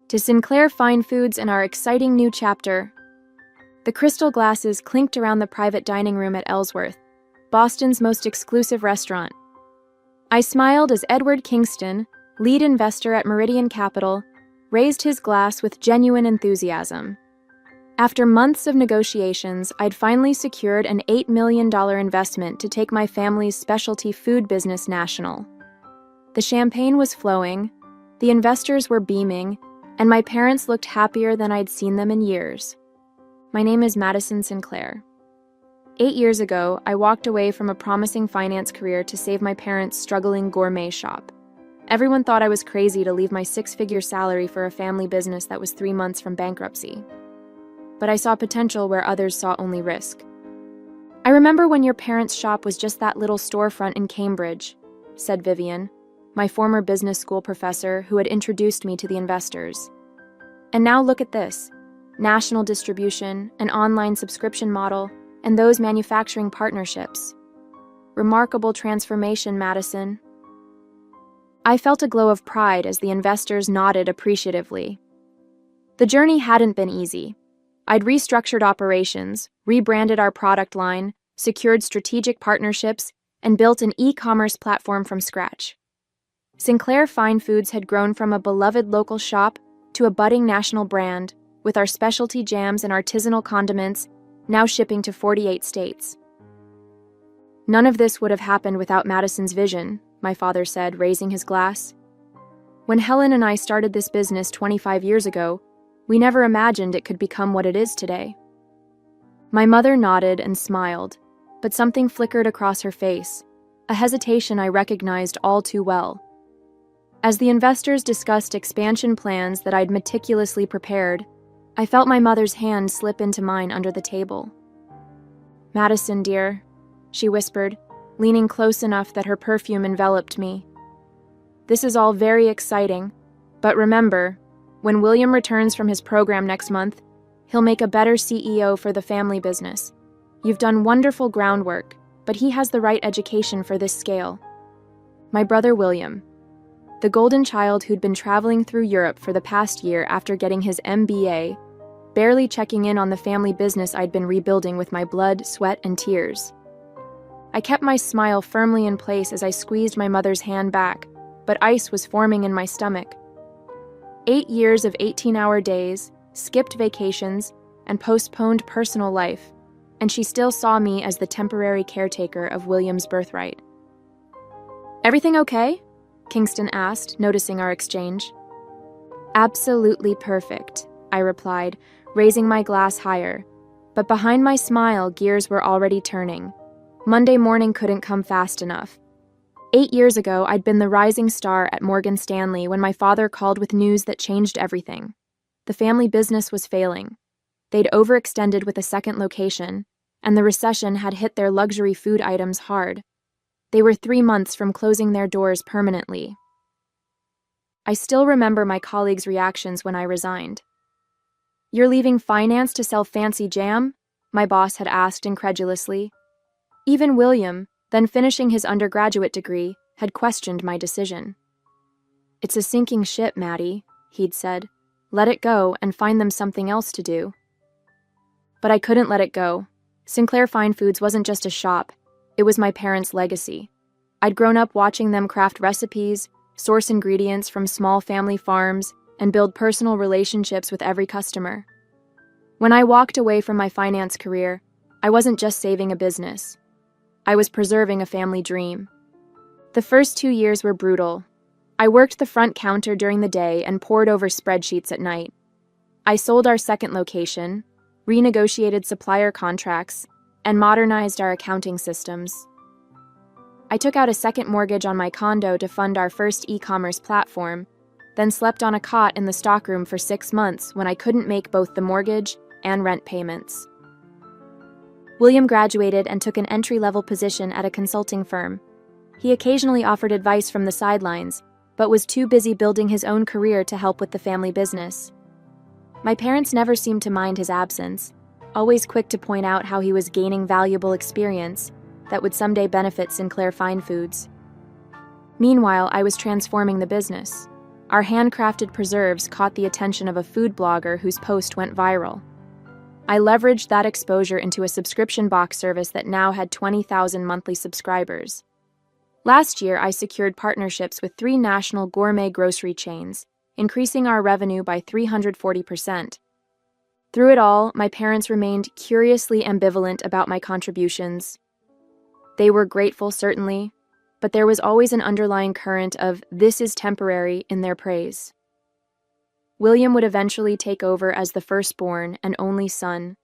to Sinclair Fine Foods and our exciting new chapter. The crystal glasses clinked around the private dining room at Ellsworth, Boston's most exclusive restaurant. I smiled as Edward Kingston, lead investor at Meridian Capital, raised his glass with genuine enthusiasm. After months of negotiations, I'd finally secured an $8 million investment to take my family's specialty food business national. The champagne was flowing, the investors were beaming, and my parents looked happier than I'd seen them in years. My name is Madison Sinclair. 8 years ago, I walked away from a promising finance career to save my parents' struggling gourmet shop. Everyone thought I was crazy to leave my 6-figure salary for a family business that was 3 months from bankruptcy. But I saw potential where others saw only risk. "I remember when your parents' shop was just that little storefront in Cambridge," said Vivian, my former business school professor who had introduced me to the investors. "And now look at this. National distribution, an online subscription model, and those manufacturing partnerships. Remarkable transformation, Madison." I felt a glow of pride as the investors nodded appreciatively. The journey hadn't been easy. I'd restructured operations, rebranded our product line, secured strategic partnerships, and built an e-commerce platform from scratch. Sinclair Fine Foods had grown from a beloved local shop to a budding national brand, with our specialty jams and artisanal condiments now shipping to 48 states. "None of this would have happened without Madison's vision," my father said, raising his glass. "When Helen and I started this business 25 years ago, we never imagined it could become what it is today." My mother nodded and smiled, but something flickered across her face, a hesitation I recognized all too well. As the investors discussed expansion plans that I'd meticulously prepared, I felt my mother's hand slip into mine under the table. "Madison, dear," she whispered, leaning close enough that her perfume enveloped me. "This is all very exciting, but remember, when William returns from his program next month, he'll make a better CEO for the family business. You've done wonderful groundwork, but he has the right education for this scale." My brother William, the golden child who'd been traveling through Europe for the past year after getting his MBA, barely checking in on the family business I'd been rebuilding with my blood, sweat, and tears. I kept my smile firmly in place as I squeezed my mother's hand back, but ice was forming in my stomach. 8 years of 18-hour days, skipped vacations, and postponed personal life, and she still saw me as the temporary caretaker of William's birthright. "Everything okay?" Kingston asked, noticing our exchange. "Absolutely perfect," I replied, raising my glass higher. But behind my smile, gears were already turning. Monday morning couldn't come fast enough. 8 years ago, I'd been the rising star at Morgan Stanley when my father called with news that changed everything. The family business was failing. They'd overextended with a second location, and the recession had hit their luxury food items hard. They were 3 months from closing their doors permanently. I still remember my colleagues' reactions when I resigned. "You're leaving finance to sell fancy jam?" my boss had asked incredulously. Even William, then finishing his undergraduate degree, had questioned my decision. "It's a sinking ship, Maddie," he'd said. "Let it go and find them something else to do." But I couldn't let it go. Sinclair Fine Foods wasn't just a shop. It was my parents' legacy. I'd grown up watching them craft recipes, source ingredients from small family farms, and build personal relationships with every customer. When I walked away from my finance career, I wasn't just saving a business. I was preserving a family dream. The first 2 years were brutal. I worked the front counter during the day and pored over spreadsheets at night. I sold our second location, renegotiated supplier contracts, and modernized our accounting systems. I took out a second mortgage on my condo to fund our first e-commerce platform, then slept on a cot in the stockroom for 6 months when I couldn't make both the mortgage and rent payments. William graduated and took an entry-level position at a consulting firm. He occasionally offered advice from the sidelines, but was too busy building his own career to help with the family business. My parents never seemed to mind his absence, always quick to point out how he was gaining valuable experience that would someday benefit Sinclair Fine Foods. Meanwhile, I was transforming the business. Our handcrafted preserves caught the attention of a food blogger whose post went viral. I leveraged that exposure into a subscription box service that now had 20,000 monthly subscribers. Last year, I secured partnerships with 3 national gourmet grocery chains, increasing our revenue by 340%. Through it all, my parents remained curiously ambivalent about my contributions. They were grateful, certainly, but there was always an underlying current of "this is temporary" in their praise. William would eventually take over as the firstborn and only son,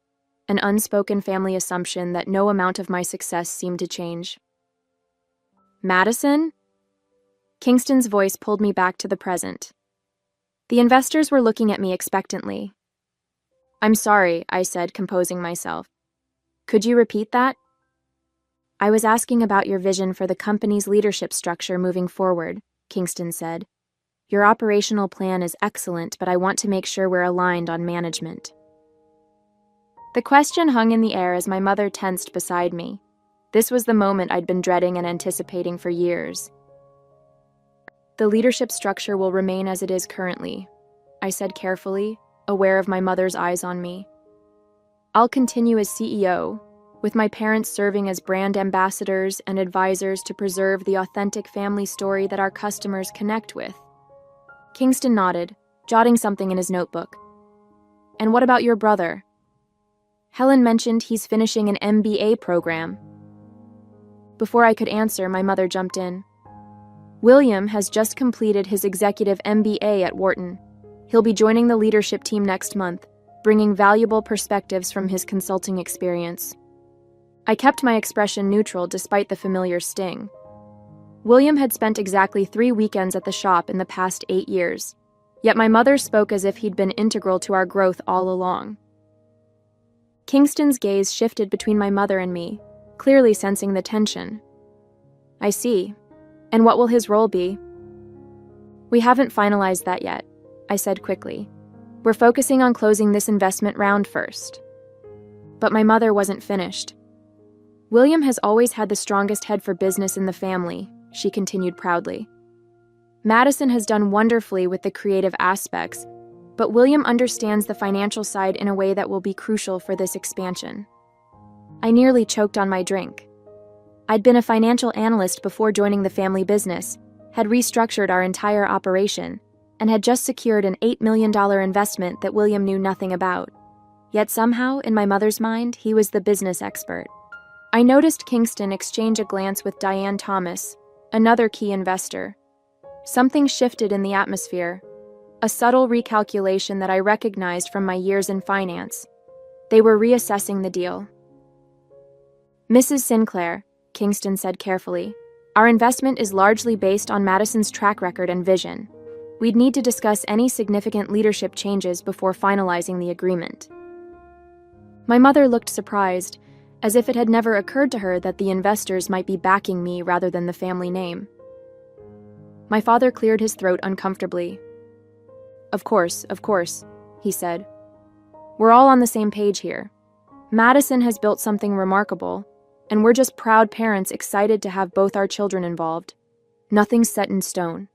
an unspoken family assumption that no amount of my success seemed to change. Madison? Kingston's voice pulled me back to the present. The investors were looking at me expectantly. "I'm sorry," I said, composing myself. "Could you repeat that?" "I was asking about your vision for the company's leadership structure moving forward," Kingston said. "Your operational plan is excellent, but I want to make sure we're aligned on management." The question hung in the air as my mother tensed beside me. This was the moment I'd been dreading and anticipating for years. "The leadership structure will remain as it is currently," I said carefully, aware of my mother's eyes on me. "I'll continue as CEO, with my parents serving as brand ambassadors and advisors to preserve the authentic family story that our customers connect with." Kingston nodded, jotting something in his notebook. "And what about your brother?" "Helen mentioned he's finishing an MBA program." Before I could answer, my mother jumped in. "William has just completed his executive MBA at Wharton. He'll be joining the leadership team next month, bringing valuable perspectives from his consulting experience." I kept my expression neutral despite the familiar sting. William had spent exactly 3 weekends at the shop in the past 8 years, yet my mother spoke as if he'd been integral to our growth all along. Kingston's gaze shifted between my mother and me, clearly sensing the tension. "I see. And what will his role be?" "We haven't finalized that yet," I said quickly. "We're focusing on closing this investment round first." But my mother wasn't finished. "William has always had the strongest head for business in the family," she continued proudly. "Madison has done wonderfully with the creative aspects, but William understands the financial side in a way that will be crucial for this expansion." I nearly choked on my drink. I'd been a financial analyst before joining the family business, had restructured our entire operation, and had just secured an $8 million investment that William knew nothing about. Yet somehow, in my mother's mind, he was the business expert. I noticed Kingston exchange a glance with Diane Thomas, another key investor. Something shifted in the atmosphere, a subtle recalculation that I recognized from my years in finance. They were reassessing the deal. "Mrs. Sinclair," Kingston said carefully, "our investment is largely based on Madison's track record and vision. We'd need to discuss any significant leadership changes before finalizing the agreement." My mother looked surprised, as if it had never occurred to her that the investors might be backing me rather than the family name. My father cleared his throat uncomfortably. Of course," he said. "We're all on the same page here. Madison has built something remarkable, and we're just proud parents excited to have both our children involved. Nothing's set in stone."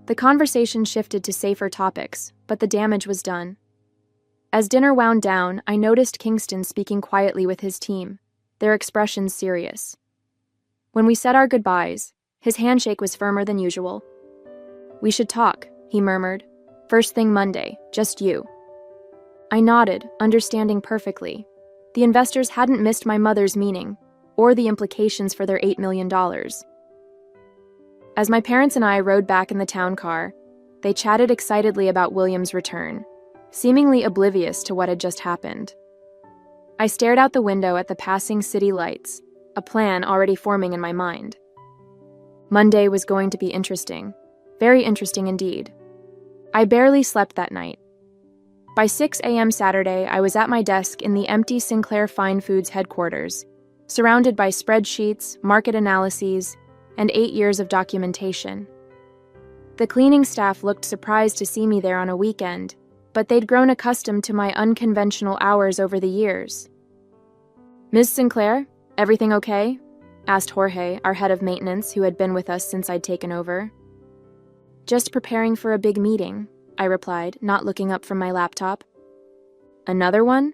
The conversation shifted to safer topics, but the damage was done. As dinner wound down, I noticed Kingston speaking quietly with his team, their expressions serious. When we said our goodbyes, his handshake was firmer than usual. "We should talk," he murmured. "First thing Monday, just you." I nodded, understanding perfectly. The investors hadn't missed my mother's meaning, or the implications for their $8 million. As my parents and I rode back in the town car, they chatted excitedly about William's return, seemingly oblivious to what had just happened. I stared out the window at the passing city lights, a plan already forming in my mind. Monday was going to be interesting, very interesting indeed. I barely slept that night. By 6 a.m. Saturday, I was at my desk in the empty Sinclair Fine Foods headquarters, surrounded by spreadsheets, market analyses, and 8 years of documentation. The cleaning staff looked surprised to see me there on a weekend, but they'd grown accustomed to my unconventional hours over the years. "Ms. Sinclair, everything okay?" asked Jorge, our head of maintenance, who had been with us since I'd taken over. Just preparing for a big meeting, I replied, not looking up from my laptop. Another one?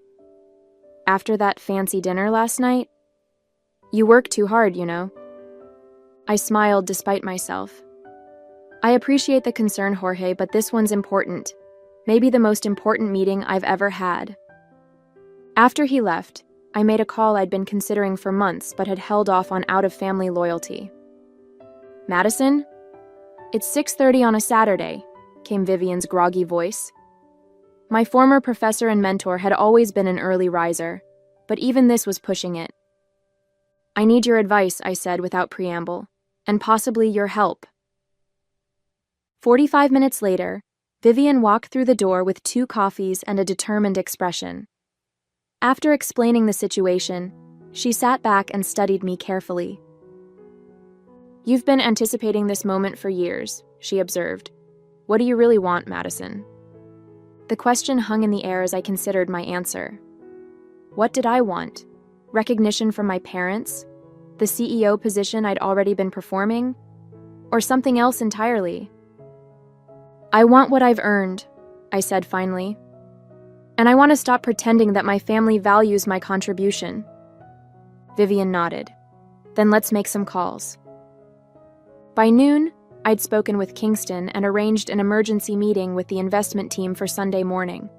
After that fancy dinner last night? You work too hard, you know. I smiled despite myself. I appreciate the concern, Jorge, but this one's important. Maybe the most important meeting I've ever had. After he left, I made a call I'd been considering for months but had held off on out of family loyalty. Madison? It's 6:30 on a Saturday, came Vivian's groggy voice. My former professor and mentor had always been an early riser, but even this was pushing it. I need your advice, I said without preamble, and possibly your help. 45 minutes later, Vivian walked through the door with 2 coffees and a determined expression. After explaining the situation, she sat back and studied me carefully. You've been anticipating this moment for years, she observed. What do you really want, Madison? The question hung in the air as I considered my answer. What did I want? Recognition from my parents? The CEO position I'd already been performing? Or something else entirely? I want what I've earned, I said finally. And I want to stop pretending that my family values my contribution. Vivian nodded. Then let's make some calls. By noon, I'd spoken with Kingston and arranged an emergency meeting with the investment team for Sunday morning.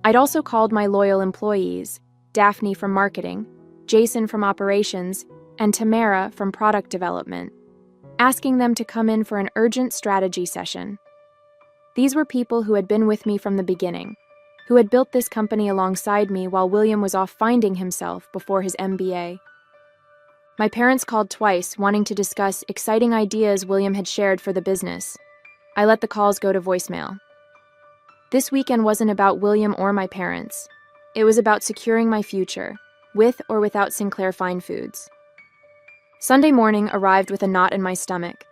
I'd also called my loyal employees, Daphne from marketing, Jason from operations, and Tamara from product development, asking them to come in for an urgent strategy session. These were people who had been with me from the beginning, who had built this company alongside me while William was off finding himself before his MBA. My parents called twice, wanting to discuss exciting ideas William had shared for the business. I let the calls go to voicemail. This weekend wasn't about William or my parents. It was about securing my future, with or without Sinclair Fine Foods. Sunday morning arrived with a knot in my stomach.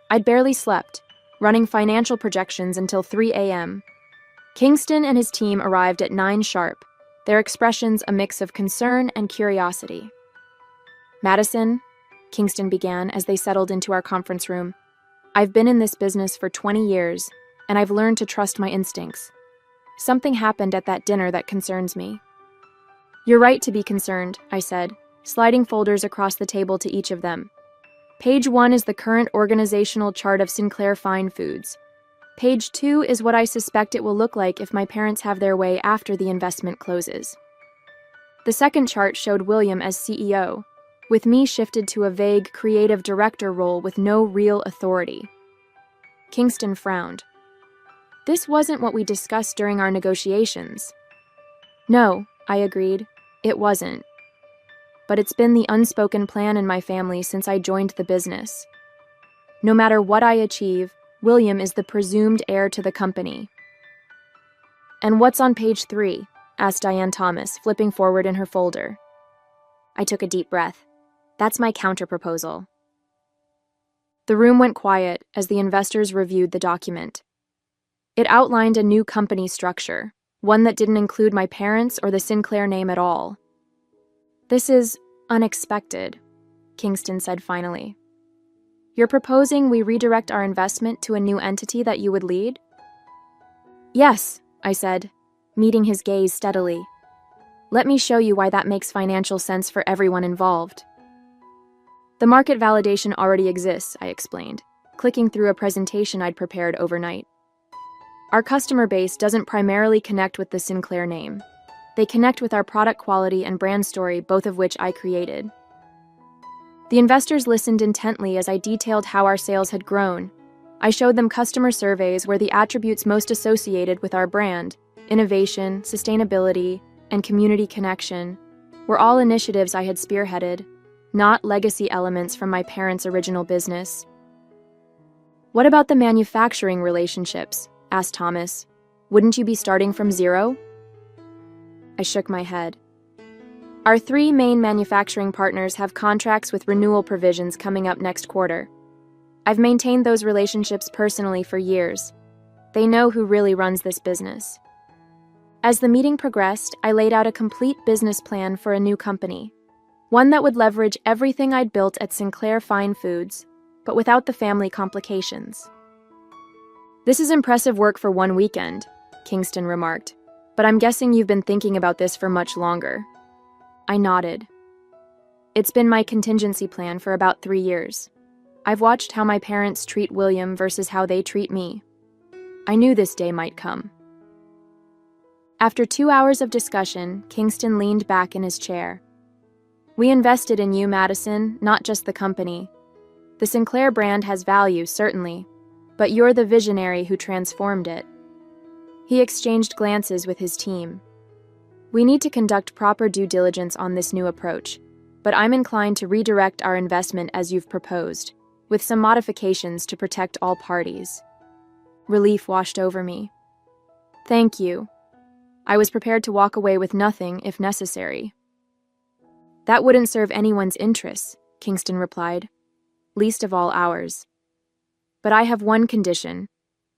I'd barely slept, running financial projections until 3 a.m. Kingston and his team arrived at 9 sharp, their expressions a mix of concern and curiosity. Madison, Kingston began as they settled into our conference room, I've been in this business for 20 years, and I've learned to trust my instincts. Something happened at that dinner that concerns me. You're right to be concerned, I said, sliding folders across the table to each of them. Page 1 is the current organizational chart of Sinclair Fine Foods. Page 2 is what I suspect it will look like if my parents have their way after the investment closes. The second chart showed William as CEO, with me shifted to a vague creative director role with no real authority. Kingston frowned. This wasn't what we discussed during our negotiations. No, I agreed, it wasn't. But it's been the unspoken plan in my family since I joined the business. No matter what I achieve, William is the presumed heir to the company. And what's on page 3? Asked Diane Thomas, flipping forward in her folder. I took a deep breath. That's my counterproposal. The room went quiet as the investors reviewed the document. It outlined a new company structure, one that didn't include my parents or the Sinclair name at all. This is unexpected, Kingston said finally. You're proposing we redirect our investment to a new entity that you would lead? Yes, I said, meeting his gaze steadily. Let me show you why that makes financial sense for everyone involved. The market validation already exists, I explained, clicking through a presentation I'd prepared overnight. Our customer base doesn't primarily connect with the Sinclair name. They connect with our product quality and brand story, both of which I created. The investors listened intently as I detailed how our sales had grown. I showed them customer surveys where the attributes most associated with our brand, innovation, sustainability, and community connection, were all initiatives I had spearheaded, not legacy elements from my parents' original business. What about the manufacturing relationships? Asked Thomas. Wouldn't you be starting from zero? I shook my head. Our 3 main manufacturing partners have contracts with renewal provisions coming up next quarter. I've maintained those relationships personally for years. They know who really runs this business. As the meeting progressed, I laid out a complete business plan for a new company, one that would leverage everything I'd built at Sinclair Fine Foods, but without the family complications. This is impressive work for one weekend, Kingston remarked, but I'm guessing you've been thinking about this for much longer. I nodded. It's been my contingency plan for about 3 years. I've watched how my parents treat William versus how they treat me. I knew this day might come. After 2 hours of discussion, Kingston leaned back in his chair. We invested in you, Madison, not just the company. The Sinclair brand has value, certainly, but you're the visionary who transformed it. He exchanged glances with his team. We need to conduct proper due diligence on this new approach, but I'm inclined to redirect our investment as you've proposed, with some modifications to protect all parties. Relief washed over me. Thank you. I was prepared to walk away with nothing if necessary. That wouldn't serve anyone's interests, Kingston replied, least of all ours. But I have one condition.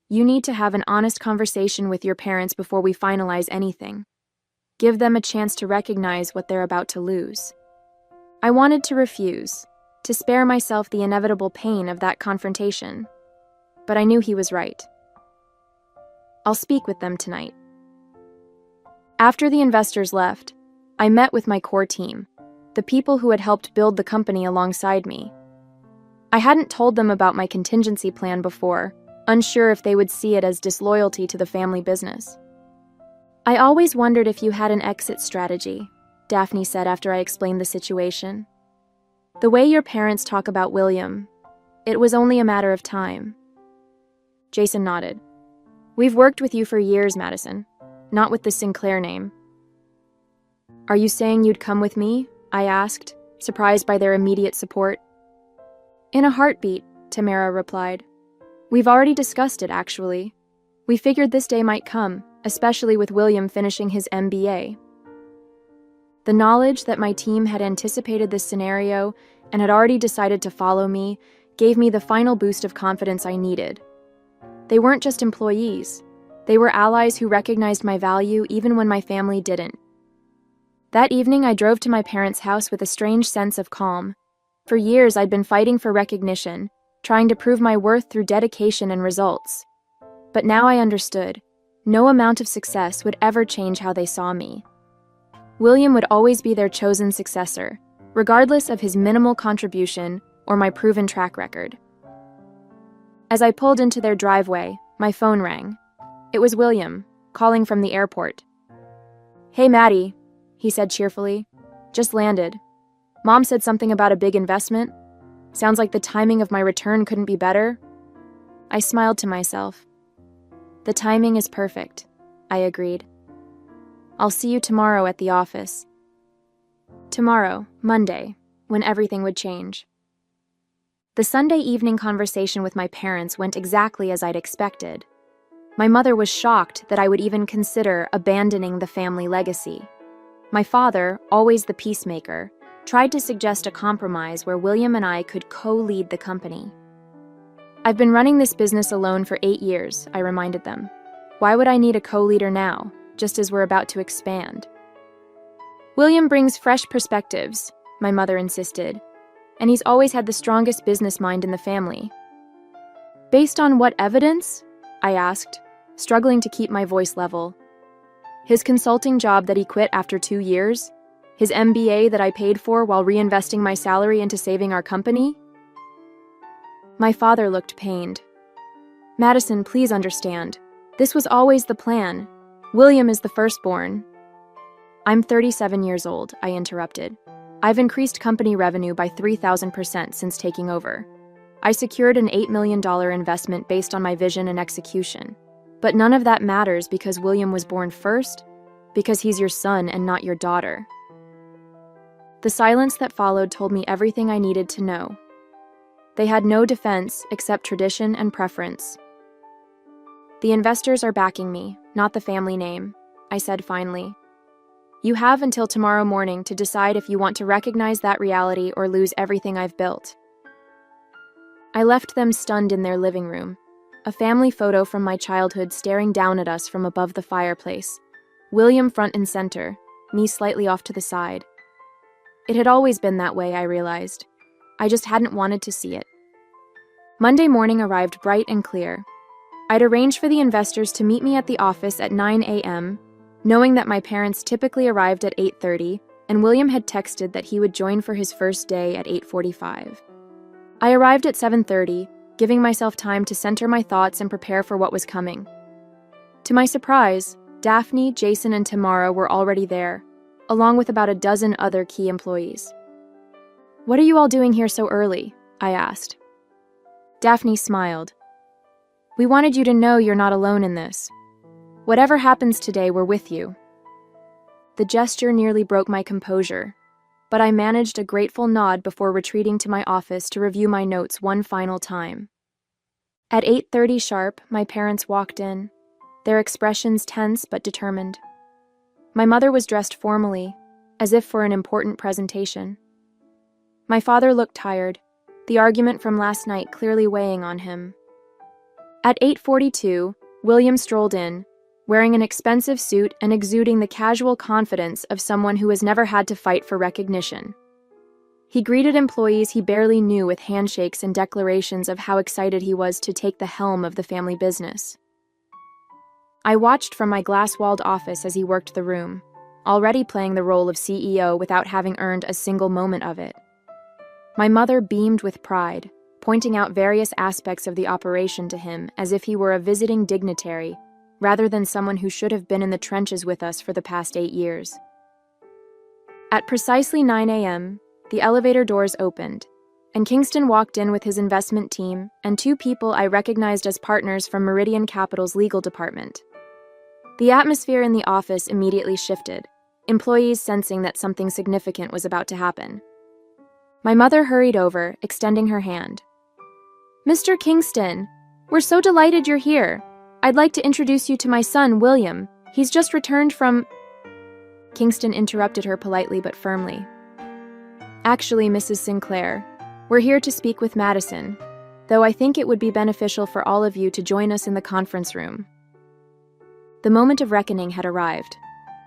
You need to have an honest conversation with your parents before we finalize anything. Give them a chance to recognize what they're about to lose. I wanted to refuse, to spare myself the inevitable pain of that confrontation. But I knew he was right. I'll speak with them tonight. After the investors left, I met with my core team, the people who had helped build the company alongside me. I hadn't told them about my contingency plan before, unsure if they would see it as disloyalty to the family business. I always wondered if you had an exit strategy, Daphne said after I explained the situation. The way your parents talk about William, it was only a matter of time. Jason nodded. We've worked with you for years, Madison, not with the Sinclair name. Are you saying you'd come with me? I asked, surprised by their immediate support. In a heartbeat, Tamara replied. We've already discussed it, actually. We figured this day might come, especially with William finishing his MBA. The knowledge that my team had anticipated this scenario and had already decided to follow me gave me the final boost of confidence I needed. They weren't just employees. They were allies who recognized my value even when my family didn't. That evening, I drove to my parents' house with a strange sense of calm. For years, I'd been fighting for recognition, trying to prove my worth through dedication and results. But now I understood. No amount of success would ever change how they saw me. William would always be their chosen successor, regardless of his minimal contribution or my proven track record. As I pulled into their driveway, my phone rang. It was William, calling from the airport. Hey, Maddie, he said cheerfully. Just landed. Mom said something about a big investment. Sounds like the timing of my return couldn't be better. I smiled to myself. The timing is perfect, I agreed. I'll see you tomorrow at the office. Tomorrow, Monday, when everything would change. The Sunday evening conversation with my parents went exactly as I'd expected. My mother was shocked that I would even consider abandoning the family legacy. My father, always the peacemaker, tried to suggest a compromise where William and I could co-lead the company. I've been running this business alone for 8 years, I reminded them. Why would I need a co-leader now, just as we're about to expand? William brings fresh perspectives, my mother insisted, and he's always had the strongest business mind in the family. Based on what evidence? I asked, struggling to keep my voice level. His consulting job that he quit after 2 years? His MBA that I paid for while reinvesting my salary into saving our company? My father looked pained. Madison, please understand. This was always the plan. William is the firstborn. I'm 37 years old, I interrupted. I've increased company revenue by 3,000% since taking over. I secured an $8 million investment based on my vision and execution. But none of that matters because William was born first, because he's your son and not your daughter. The silence that followed told me everything I needed to know. They had no defense except tradition and preference. The investors are backing me, not the family name, I said finally. You have until tomorrow morning to decide if you want to recognize that reality or lose everything I've built. I left them stunned in their living room, a family photo from my childhood staring down at us from above the fireplace, William front and center, me slightly off to the side. It had always been that way, I realized. I just hadn't wanted to see it. Monday morning arrived bright and clear. I'd arranged for the investors to meet me at the office at 9 a.m., knowing that my parents typically arrived at 8:30, and William had texted that he would join for his first day at 8:45. I arrived at 7:30, giving myself time to center my thoughts and prepare for what was coming. To my surprise, Daphne, Jason, and Tamara were already there, along with about a dozen other key employees. "What are you all doing here so early?" I asked. Daphne smiled. "We wanted you to know you're not alone in this. Whatever happens today, we're with you." The gesture nearly broke my composure, but I managed a grateful nod before retreating to my office to review my notes one final time. At 8:30 sharp, my parents walked in, their expressions tense but determined. My mother was dressed formally, as if for an important presentation. My father looked tired, the argument from last night clearly weighing on him. At 8:42, William strolled in, wearing an expensive suit and exuding the casual confidence of someone who has never had to fight for recognition. He greeted employees he barely knew with handshakes and declarations of how excited he was to take the helm of the family business. I watched from my glass-walled office as he worked the room, already playing the role of CEO without having earned a single moment of it. My mother beamed with pride, pointing out various aspects of the operation to him as if he were a visiting dignitary, rather than someone who should have been in the trenches with us for the past 8 years. At precisely 9 a.m., the elevator doors opened, and Kingston walked in with his investment team and 2 people I recognized as partners from Meridian Capital's legal department. The atmosphere in the office immediately shifted, employees sensing that something significant was about to happen. My mother hurried over, extending her hand. "Mr. Kingston, we're so delighted you're here. I'd like to introduce you to my son, William. He's just returned from—" Kingston interrupted her politely but firmly. "Actually, Mrs. Sinclair, we're here to speak with Madison, though I think it would be beneficial for all of you to join us in the conference room." The moment of reckoning had arrived.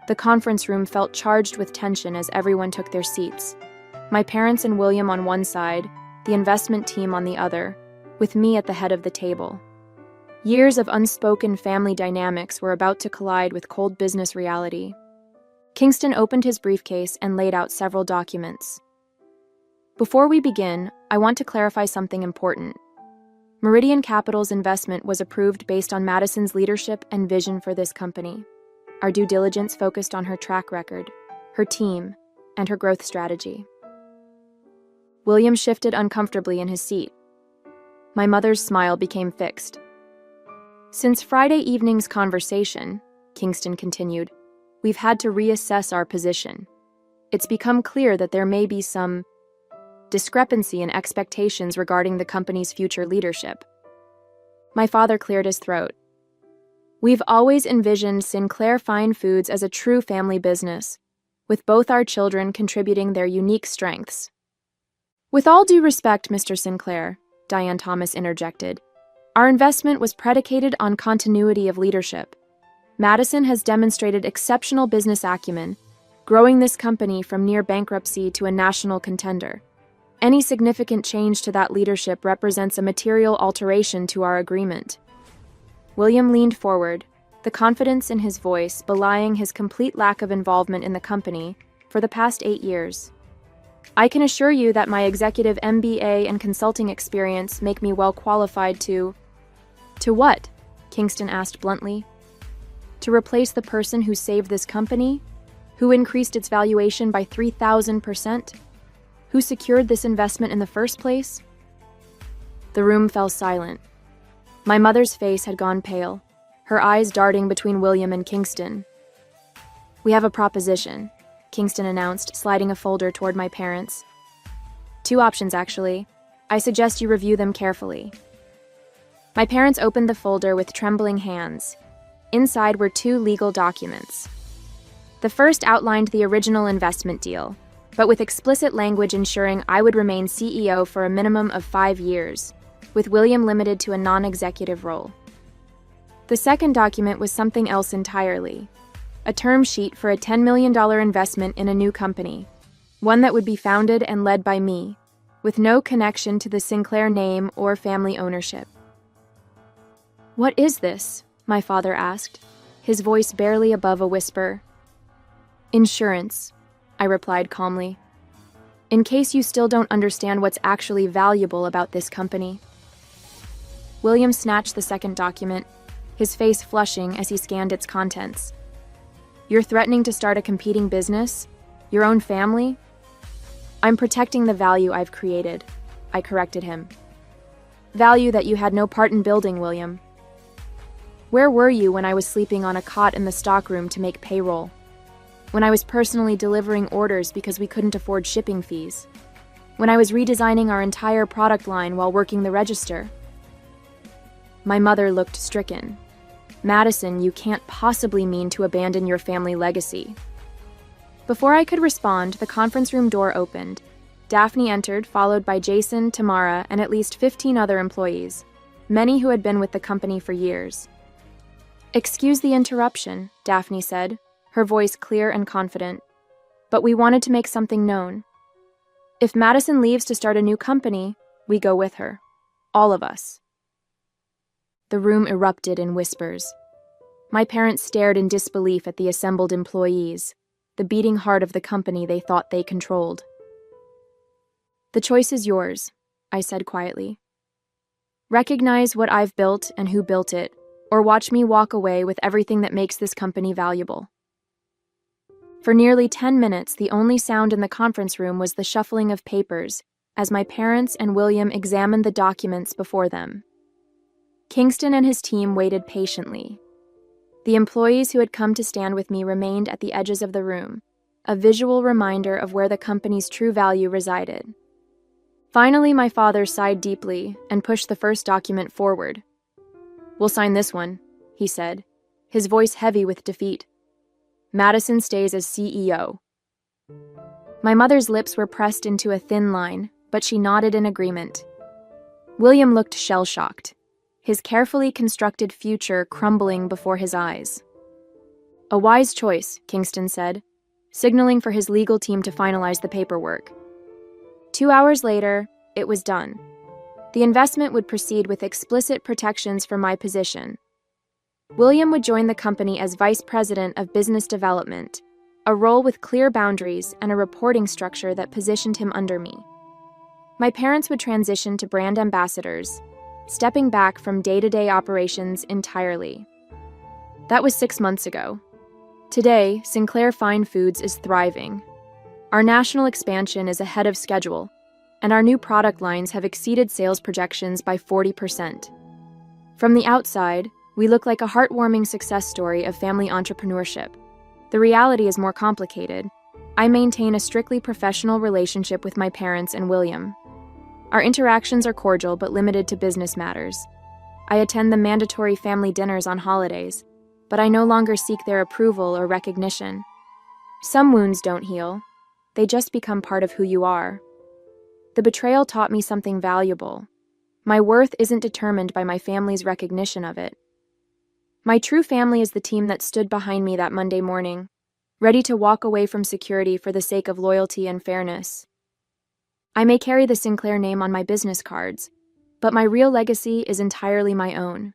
The conference room felt charged with tension as everyone took their seats. My parents and William on one side, the investment team on the other, with me at the head of the table. Years of unspoken family dynamics were about to collide with cold business reality. Kingston opened his briefcase and laid out several documents. "Before we begin, I want to clarify something important. Meridian Capital's investment was approved based on Madison's leadership and vision for this company. Our due diligence focused on her track record, her team, and her growth strategy." William shifted uncomfortably in his seat. My mother's smile became fixed. "Since Friday evening's conversation," Kingston continued, "we've had to reassess our position. It's become clear that there may be some discrepancy in expectations regarding the company's future leadership." My father cleared his throat. "We've always envisioned Sinclair Fine Foods as a true family business, with both our children contributing their unique strengths." "With all due respect, Mr. Sinclair," Diane Thomas interjected, "our investment was predicated on continuity of leadership. Madison has demonstrated exceptional business acumen, growing this company from near bankruptcy to a national contender. Any significant change to that leadership represents a material alteration to our agreement." William leaned forward, the confidence in his voice belying his complete lack of involvement in the company for the past 8 years. "I can assure you that my executive MBA and consulting experience make me well qualified to—" "To what?" Kingston asked bluntly. "To replace the person who saved this company, who increased its valuation by 3,000%, who secured this investment in the first place?" The room fell silent. My mother's face had gone pale, her eyes darting between William and Kingston. "We have a proposition," Kingston announced, sliding a folder toward my parents. "2 options, actually. I suggest you review them carefully." My parents opened the folder with trembling hands. Inside were 2 legal documents. The first outlined the original investment deal, but with explicit language ensuring I would remain CEO for a minimum of 5 years, with William limited to a non-executive role. The second document was something else entirely. A term sheet for a $10 million investment in a new company, one that would be founded and led by me, with no connection to the Sinclair name or family ownership. "What is this?" my father asked, his voice barely above a whisper. "Insurance," I replied calmly. "In case you still don't understand what's actually valuable about this company." William snatched the second document, his face flushing as he scanned its contents. "You're threatening to start a competing business? Your own family?" "I'm protecting the value I've created," I corrected him. "Value that you had no part in building, William. Where were you when I was sleeping on a cot in the stockroom to make payroll? When I was personally delivering orders because we couldn't afford shipping fees? When I was redesigning our entire product line while working the register?" My mother looked stricken. "Madison, you can't possibly mean to abandon your family legacy." Before I could respond, the conference room door opened. Daphne entered, followed by Jason, Tamara, and at least 15 other employees, many who had been with the company for years. "Excuse the interruption," Daphne said, her voice clear and confident, "but we wanted to make something known. If Madison leaves to start a new company, we go with her. All of us." The room erupted in whispers. My parents stared in disbelief at the assembled employees, the beating heart of the company they thought they controlled. "The choice is yours," I said quietly. "Recognize what I've built and who built it, or watch me walk away with everything that makes this company valuable." For nearly 10 minutes, the only sound in the conference room was the shuffling of papers as my parents and William examined the documents before them. Kingston and his team waited patiently. The employees who had come to stand with me remained at the edges of the room, a visual reminder of where the company's true value resided. Finally, my father sighed deeply and pushed the first document forward. "We'll sign this one," he said, his voice heavy with defeat. "Madison stays as CEO." My mother's lips were pressed into a thin line, but she nodded in agreement. William looked shell-shocked, his carefully constructed future crumbling before his eyes. "A wise choice," Kingston said, signaling for his legal team to finalize the paperwork. 2 hours later, it was done. The investment would proceed with explicit protections for my position. William would join the company as Vice President of Business Development, a role with clear boundaries and a reporting structure that positioned him under me. My parents would transition to brand ambassadors, stepping back from day-to-day operations entirely. That was 6 months ago. Today, Sinclair Fine Foods is thriving. Our national expansion is ahead of schedule, and our new product lines have exceeded sales projections by 40%. From the outside, we look like a heartwarming success story of family entrepreneurship. The reality is more complicated. I maintain a strictly professional relationship with my parents and William. Our interactions are cordial but limited to business matters. I attend the mandatory family dinners on holidays, but I no longer seek their approval or recognition. Some wounds don't heal. They just become part of who you are. The betrayal taught me something valuable. My worth isn't determined by my family's recognition of it. My true family is the team that stood behind me that Monday morning, ready to walk away from security for the sake of loyalty and fairness. I may carry the Sinclair name on my business cards, but my real legacy is entirely my own.